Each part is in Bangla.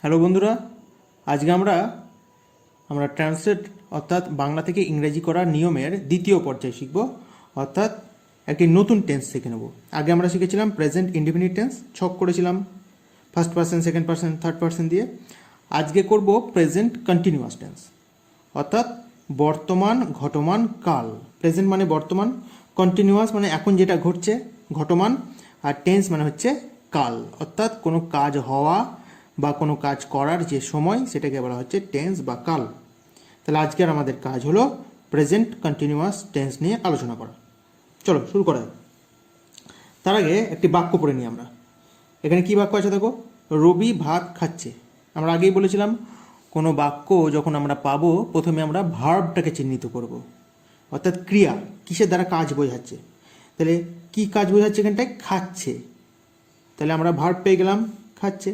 হ্যালো বন্ধুরা, আজকে আমরা ট্রান্সলেট অর্থাৎ বাংলা থেকে ইংরেজি করার নিয়মের দ্বিতীয় পর্যায় শিখব, অর্থাৎ একটি নতুন টেন্স শিখে নেব। আগে আমরা শিখেছিলাম প্রেজেন্ট ইনডিফিনিট টেন্স, ছক করেছিলাম first person, second person, third person দিয়ে। আজকে করব প্রেজেন্ট কন্টিনিউয়াস টেন্স, অর্থাৎ বর্তমান ঘটমান কাল। প্রেজেন্ট মানে বর্তমান, কন্টিনিউয়াস মানে এখন যেটা ঘটছে ঘটমান, আর টেন্স মানে হচ্ছে কাল, অর্থাৎ কোনো কাজ হওয়া বা কোনো কাজ করার যে সময় সেটাকে বলা হচ্ছে টেন্স বা কাল। তাহলে আজকের আমাদের কাজ হলো প্রেজেন্ট কন্টিনিউয়াস টেন্স নিয়ে আলোচনা করা। চলো শুরু করা যাক। তার আগে একটি বাক্য পড়ে নিই আমরা। এখানে কি বাক্য আছে দেখো, রবি ভাত খাচ্ছে। আমরা আগেই বলেছিলাম কোনো বাক্য যখন আমরা পাবো প্রথমে আমরা ভার্বটাকে চিহ্নিত করব, অর্থাৎ ক্রিয়া, কিসের দ্বারা কাজ বোঝাচ্ছে। তাহলে কি কাজ বোঝাচ্ছে এখানটায়? খাচ্ছে। তাহলে আমরা ভার্ব পেয়ে গেলাম, খাচ্ছে।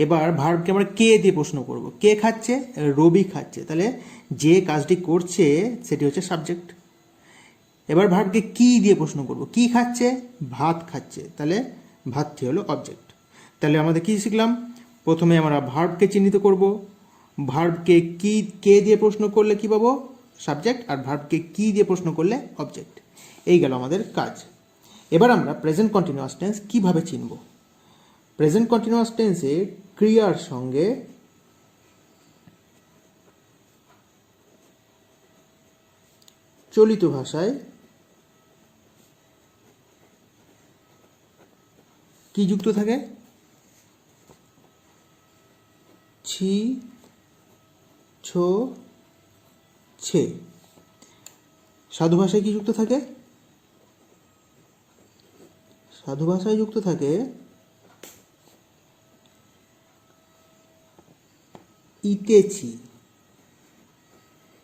এবার ভার্বকে আমরা কে দিয়ে প্রশ্ন করব। কে খাচ্ছে? রবি খাচ্ছে। তাহলে যে কাজটি করছে সেটি হচ্ছে সাবজেক্ট। এবার ভার্বকে কি দিয়ে প্রশ্ন করব। কি খাচ্ছে? ভাত খাচ্ছে। তাহলে ভাতটি হলো অবজেক্ট। তাহলে আমাদের কি শিখলাম? প্রথমে আমরা ভার্বকে চিহ্নিত করব, ভার্বকে কি কে দিয়ে প্রশ্ন করলে কি পাবো? সাবজেক্ট। আর ভার্বকে কি দিয়ে প্রশ্ন করলে অবজেক্ট। এই গেল আমাদের কাজ। এবার আমরা প্রেজেন্ট কন্টিনিউয়াস টেন্স কিভাবে চিনব। প্রেজেন্ট কন্টিনিউয়াস টেন্সে ক্রিয়ার সঙ্গে চলিত ভাষায় কি যুক্ত থাকে? ছি, ছো, ছে। সাধু ভাষায় কি যুক্ত থাকে? সাধু ভাষায় যুক্ত থাকে ইতেছি।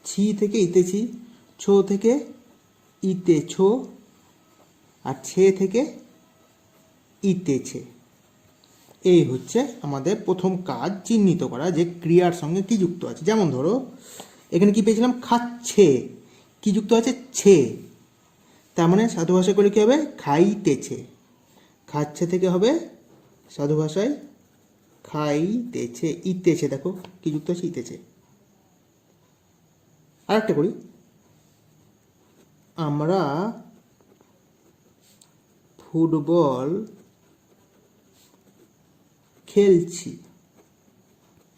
ছি থেকে ইতেছি, ছো থেকে ইতেছো, আর ছে থেকে ইতেছে। এই হচ্ছে আমাদের প্রথম কাজ, চিহ্নিত করা যে ক্রিয়ার সঙ্গে কি যুক্ত আছে। যেমন ধরো এখানে কি পেয়েছিলাম? খাচ্ছে। কি যুক্ত আছে? ছে। তার মানে সাধু ভাষায় করলে কি হবে? খাইতেছে। খাচ্ছে থেকে হবে সাধু ভাষায় খাইতেছে। ইতেছে, দেখো কি যুক্ত আছে? ইতেছে। আরেকটা করি, আমরা ফুটবল খেলছি।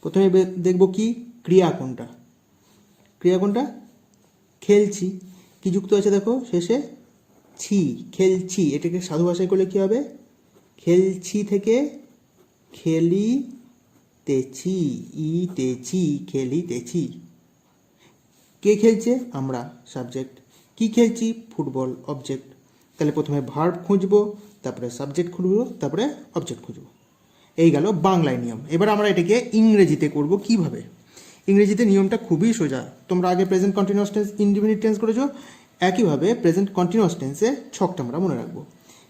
প্রথমে দেখব কি ক্রিয়া কোনটা। ক্রিয়া কোনটা? খেলছি। কি যুক্ত আছে দেখো শেষে? ছি। খেলছি, এটাকে সাধু ভাষায় করলে কি হবে? খেলছি থেকে খেলিতেছি, ইতেছি, খেলিতেছি। কে খেলছে? আমরা, সাবজেক্ট। কি খেলছি? Football, object. তাহলে প্রথমে ভার্ব খুঁজবো, তারপরে সাবজেক্ট খুঁজবো, তারপরে অবজেক্ট খুঁজবো। এই গেল বাংলায় নিয়ম। এবার আমরা এটাকে ইংরেজিতে করব কিভাবে। ইংরেজিতে নিয়মটা খুবই সোজা। তোমরা আগে present continuous tense, indefinite tense করেছো, একইভাবে প্রেজেন্ট কন্টিনিউয়াস টেন্সে ছকটা আমরা মনে রাখবো।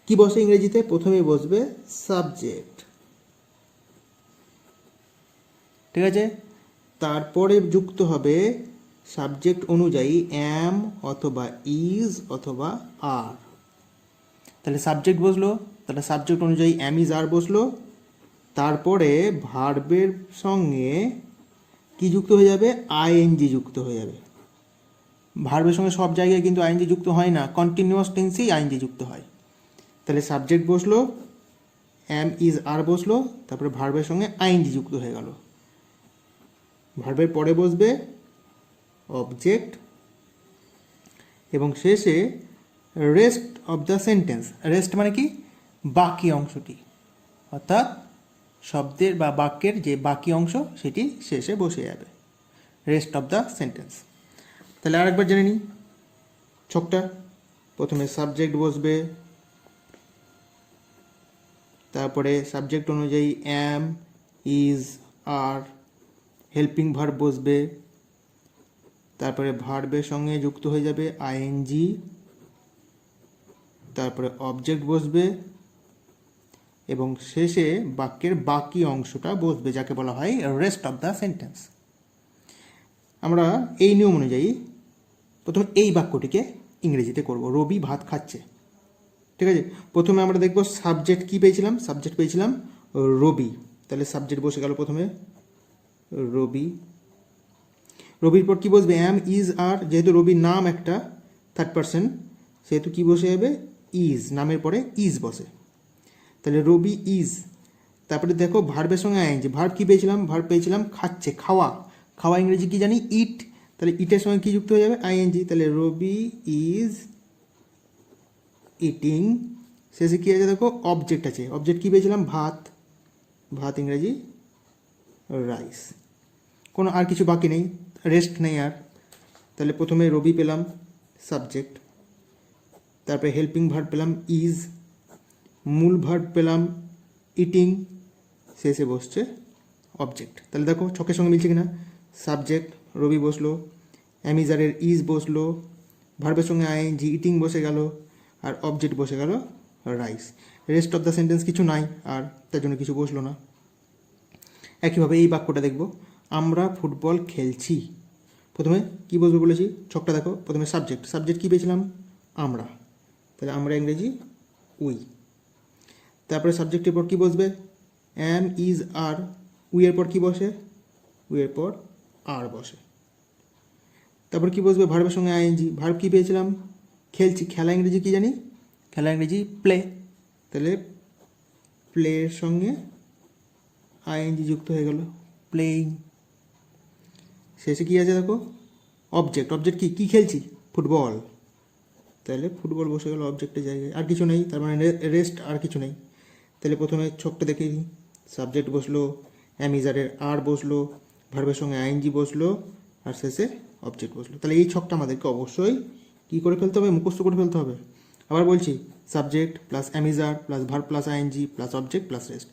কি বসে ইংরেজিতে? প্রথমেই বসবে সাবজেক্ট, ঠিক আছে? তারপরে যুক্ত হবে সাবজেক্ট অনুযায়ী অ্যাম অথবা ইজ অথবা আর। তাহলে সাবজেক্ট বসলো, তাহলে সাবজেক্ট অনুযায়ী অ্যাম ইজ আর বসলো। তারপরে ভার্বের সঙ্গে কি যুক্ত হয়ে যাবে? আইএনজি যুক্ত হয়ে যাবে। ভার্বের সঙ্গে সব জায়গায় কিন্তু আইএনজি যুক্ত হয় না, কন্টিনিউয়াস টেন্সেই আইএনজি যুক্ত হয়। তাহলে সাবজেক্ট বসলো, অ্যাম ইজ আর বসলো, তারপরে ভার্বের সঙ্গে আইএনজি যুক্ত হয়ে গেল। ভার্বের পরে বসবে অবজেক্ট, এবং শেষে rest of the sentence. Rest মানে কি? বাকি অংশটি, অর্থাৎ শব্দের বা বাক্যের যে বাকি অংশ সেটি শেষে বসে যাবে, রেস্ট অফ দ্য সেন্টেন্স। তাহলে আরেকবার জেনে নিই ছকটা। প্রথমে সাবজেক্ট বসবে, তারপরে সাবজেক্ট অনুযায়ী অ্যাম, ইজ, আর। হেল্পিং ভার্ব বসবে, তারপরে ভার্বের সঙ্গে যুক্ত হয়ে যাবে আইএনজি, তারপরে অবজেক্ট বসবে, এবং শেষে বাক্যের বাকি অংশটা বসবে, যাকে বলা হয় রেস্ট অফ দ্য সেন্টেন্স। আমরা এই নিয়ম অনুযায়ী প্রথমে এই বাক্যটিকে ইংরেজিতে করব। রবি ভাত খাচ্ছে, ঠিক আছে? প্রথমে আমরা দেখব সাবজেক্ট কি পেয়েছিলাম। সাবজেক্ট পেয়েছিলাম রবি। তাহলে সাবজেক্ট বসে গেল প্রথমে রবি। রবির পর কি বসবে? অ্যাম, ইজ, আর। যেহেতু রবির নাম একটা থার্ড পারসন, সেহেতু কি বসে যাবে? ইজ। নামের পরে ইজ বসে, তাহলে রবি ইজ। তারপরে দেখো ভার্বের সঙ্গে আইএনজি। ভার্ব কি পেয়েছিলাম? ভার্ব পেয়েছিলাম খাচ্ছে, খাওয়া। খাওয়া ইংরেজি কি জানি? ইট। তাহলে ইটের সঙ্গে কি যুক্ত হয়ে যাবে? আইএনজি। তাহলে রবি ইজ ইটিং। শেষে কী আছে দেখো? অবজেক্ট আছে। অবজেক্ট কী পেয়েছিলাম? ভাত। ভাত ইংরেজি রাইস। কোনো আর কিছু বাকি নেই, রেস্ট নেই আর। তাহলে প্রথমে রবি পেলাম সাবজেক্ট, তারপরে হেল্পিং ভার্ব পেলাম ইজ, মূল ভার্ব পেলাম ইটিং, শেষে বসছে অবজেক্ট। তাহলে দেখো ছকের সঙ্গে মিলছে কিনা? সাবজেক্ট রবি বসলো, অ্যামিজারের ইজ বসলো, ভার্বের সঙ্গে আইএনজি ইটিং বসে গেল, আর অবজেক্ট বসে গেল rice. Rest of the sentence কিছু নাই আর, তার জন্য কিছু বসলো না। একইভাবে এই বাক্যটা দেখব, আমরা ফুটবল খেলছি। প্রথমে কি বসবে বলেছি? ছকটা দেখো। প্রথমে সাবজেক্ট। সাবজেক্ট কী পেয়েছিলাম? আমরা। তাহলে আমরা ইংরেজি উই। তারপরে সাবজেক্টের পর কী বসবে? অ্যাম, ইজ, আর। উইয়ের পর কী বসে? উইয়ের পর আর বসে। তারপর কী বসবে? ভার্বের সঙ্গে আইএনজি। ভার্ব কী পেয়েছিলাম? খেলছি। খেলা ইংরেজি কী জানি? খেলা ইংরেজি প্লে। তাহলে প্লের সঙ্গে আইএনজি যুক্ত হয়ে গেল, প্লেইং। শেষে কী আছে দেখো? অবজেক্ট। অবজেক্ট কী? কী খেলছি? ফুটবল। তাহলে ফুটবল বসে গেল অবজেক্টের জায়গায়। আর কিছু নেই, তার মানে রেস্ট আর কিছু নেই। তাহলে প্রথমে ছকটা দেখে নিই। সাবজেক্ট বসলো, অ্যামিজারের আর বসলো, ভার্বের সঙ্গে আইএনজি বসলো, আর শেষে অবজেক্ট বসলো। তাহলে এই ছকটা আমাদেরকে অবশ্যই কী করে ফেলতে হবে? মুখস্থ করে ফেলতে হবে। আবার বলছি, subject plus am is are plus verb plus ING plus object plus rest.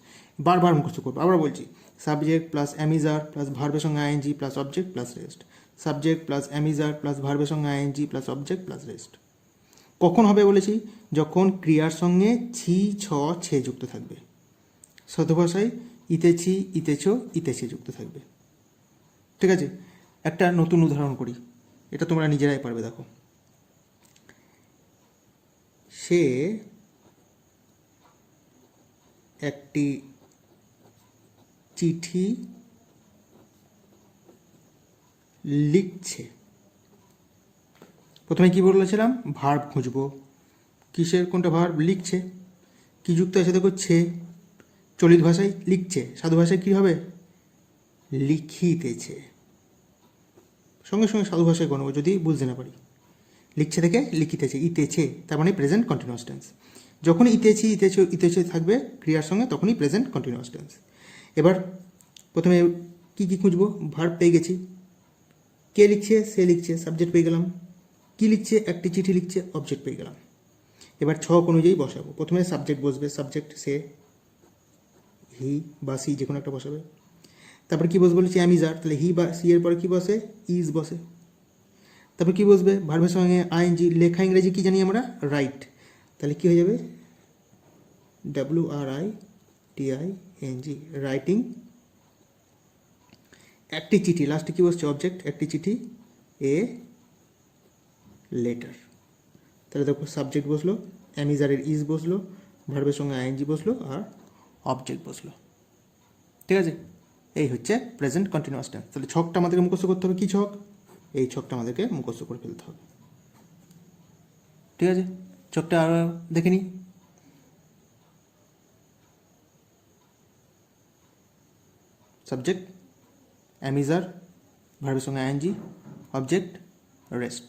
বারবার মুখস্থ করবো। আবার বলছি, সাবজেক্ট প্লাস অ্যামিজার প্লাস ভার্বের সঙ্গে ING plus object plus rest. Subject plus am is are plus ভার্বের সঙ্গে ING plus object plus rest. কখন হবে বলেছি? যখন ক্রিয়ার সঙ্গে ছি, ছ, ছে যুক্ত থাকবে। শব্দ ভাষায় ইতেছি, ইতেছ, ইতেছে যুক্ত থাকবে। ঠিক আছে, একটা নতুন উদাহরণ করি, এটা তোমরা নিজেরাই পারবে। দেখো, সে একটি চিঠি লিখছে। প্রথমে কি বলেছিলাম? ভার্ব খুঁজবো। কিসের কোনটা ভার্ব? লিখছে। কি যুক্ত আছে দেখো? ছে। চলিত ভাষায় লিখছে, সাধু ভাষায় কী হবে? লিখিতেছে। সঙ্গে সঙ্গে সাধু ভাষায় গণব যদি বুঝতে না পারি। লিখছে থেকে লিখিতেছে, ইতেছে, তার মানে প্রেজেন্ট কন্টিনিউয়াস টেন্স। যখনই ইতেছি, ইতেছে, ইতেছে থাকবে ক্রিয়ার সঙ্গে, তখনই প্রেজেন্ট কন্টিনিউয়াস টেন্স। এবার প্রথমে কি কি খুঁজবো? ভার্ব পেয়ে গেছি। কে লিখছে? সে লিখছে, সাবজেক্ট পেয়ে গেলাম। কি লিখছে? একটি চিঠি লিখছে, অবজেক্ট পেয়ে গেলাম। এবার ছক অনুযায়ী বসাবো। প্রথমে সাবজেক্ট বসবে, সাবজেক্ট সে, হি বা সি যে কোনো একটা বসাবে। তারপর কী বসবে বলেছি? অ্যামিজার। তাহলে হি বা সি এর পরে কী বসে? ইজ বসে। তারপর কী বসবে? ভার্বের সঙ্গে আইএনজি। লেখা ইংরেজি কী জানি আমরা? রাইট। তাহলে কী হয়ে যাবে? WRITING, writing. একটি চিঠি, লাস্টে কী বসছে? অবজেক্ট। একটি চিঠি, এ লেটার। তাহলে দেখো সাবজেক্ট বসলো, অ্যামিজারের ইজ বসলো, ভার্বের সঙ্গে আইএনজি বসলো, আর অবজেক্ট বসলো। ঠিক আছে, এই হচ্ছে প্রেজেন্ট কন্টিনিউয়াস টেন্স। তাহলে ছকটা আমাদেরকে মুখস্থ করতে হবে। কী ছক? এই ছকটা আমাদেরকে মুখস্থ করে ফেলতে হবে। ঠিক আছে, ছকটা আরও দেখে নিই। সাবজেক্ট, অ্যামিজার, ভার্বের সঙ্গে ING, object, rest.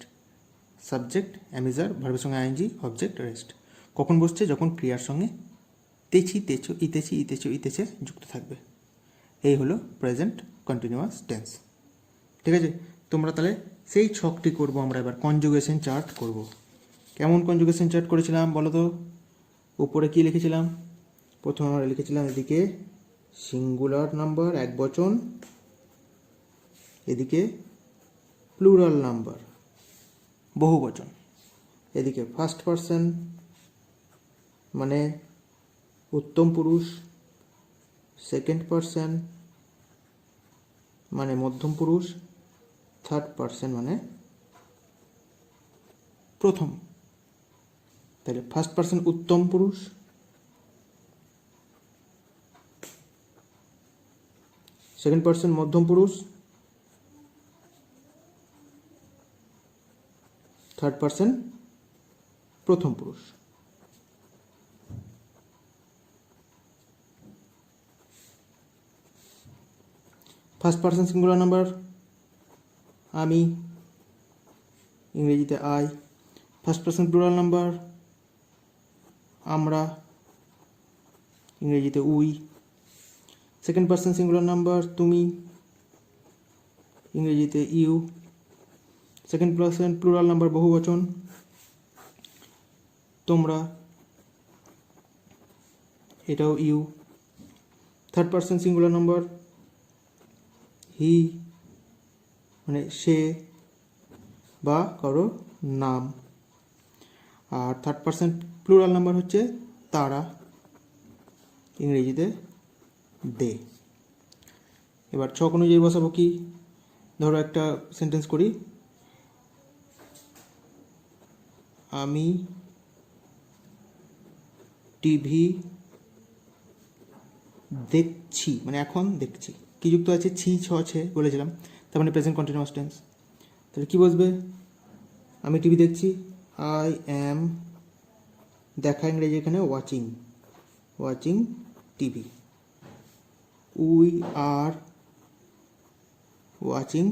Subject, am is are, ভার্বের সঙ্গে আইএনজি, অবজেক্ট, রেস্ট। কখন বসছে? যখন ক্রিয়ার সঙ্গে তেছি, তেছো, ইতেছি, ইতেছো, ইতেছে যুক্ত থাকবে। এই হলো প্রেজেন্ট কন্টিনিউয়াস টেন্স। ঠিক আছে, তোমরা তাহলে সেই ছকটি করব আমরা। এবার কনজুগেশন চার্ট করব। কেমন কনজুগেশন চার্ট করেছিলাম বলো তো? উপরে কি লিখেছিলাম? প্রথমে আমরা লিখেছিলাম এদিকে সিঙ্গুলার নাম্বার, এক বচন, এদিকে প্লুরাল নাম্বার, বহু বচন। এদিকে ফার্স্ট পারসন মানে উত্তম পুরুষ, সেকেন্ড পারসন মানে মধ্যম পুরুষ, থার্ড পারসন মানে প্রথম। তাহলে ফার্স্ট পারসন উত্তম পুরুষ, সেকেন্ড পার্সন মধ্যম পুরুষ, থার্ড পার্সন প্রথম পুরুষ। ফার্স্ট পার্সন সিঙ্গুলার নাম্বার আমি, ইংরেজিতে I. First person plural number আমরা, ইংরেজিতে we. Second person singular number তুমি, ইংরেজিতে you. Second person plural number বহুবচন তোমরা, এটাও you. Third person singular number he, মানে সে বা কারো নাম। আর থার্ড পার্সন প্লুরাল নাম্বার হচ্ছে তারা, ইংরেজিতে দে। এবার ছক অনুযায়ী বসাবো কি, ধরো একটা সেন্টেন্স করি, আমি টিভি দেখছি, মানে এখন দেখছি। কি যুক্ত আছে, ছি ছ ছে বলেছিলাম, তার মানে প্রেজেন্ট কন্টিনিউয়াস টেন্স। তাহলে কি বসবে, আমি টিভি দেখছি, আই অ্যাম, দেখা ইংরেজি এখানে watching, watching TV. We are watching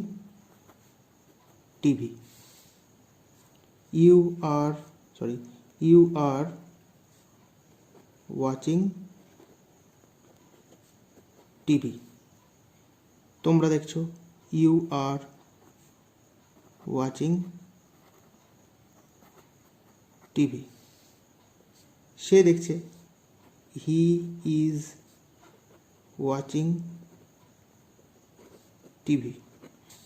TV. You are watching TV. তোমরা দেখছো, ইউ আর ওয়াচিং টিভি। সে দেখছে, হি ইজ ওয়াচিং টিভি।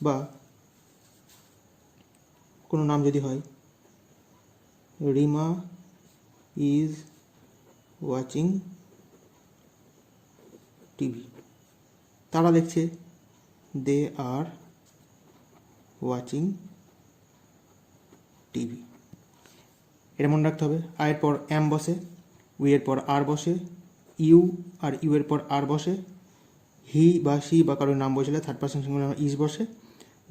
বা কোনো নাম যদি হয়, রিমা ইজ ওয়াচিং টিভি। তারা দেখছে, দে আর ওয়াচিং টিভি। এটা মনে রাখতে হবে। আয়ের পর এম বসে, উই এর পর আর বসে, ইউ আর ইউ এর পর আর বসে, হি বা সি বা কারোর নাম বসলে থার্ড পার্সন সিঙ্গুলার ইজ বসে,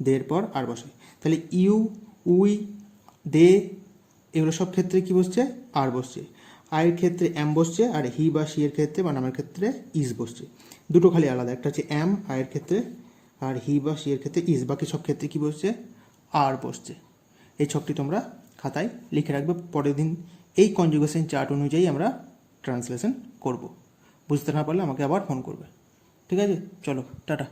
দে এর পর আর বসে। তাহলে ইউ, উই, দে এগুলো সব ক্ষেত্রে কি বসছে, আর বসছে। আয়ের ক্ষেত্রে এম বসছে, আর হি বা সি এর ক্ষেত্রে বা নামের ক্ষেত্রে ইজ বসছে। দুটো খালি আলাদা, একটা হচ্ছে এম আয়ের ক্ষেত্রে, আর হি বা সি এর ক্ষেত্রে ইজ। বাকি সব ক্ষেত্রে কি বসছে, আর বসছে। এই ছকটি তোমরা খাতায় লিখে রাখবে, পরের দিন এই কনজুগেশন চার্ট অনুযায়ী আমরা ট্রান্সলেশন করব। বুঝতে না পারলে আমাকে আবার ফোন করবে। ঠিক আছে, চলো টাটা।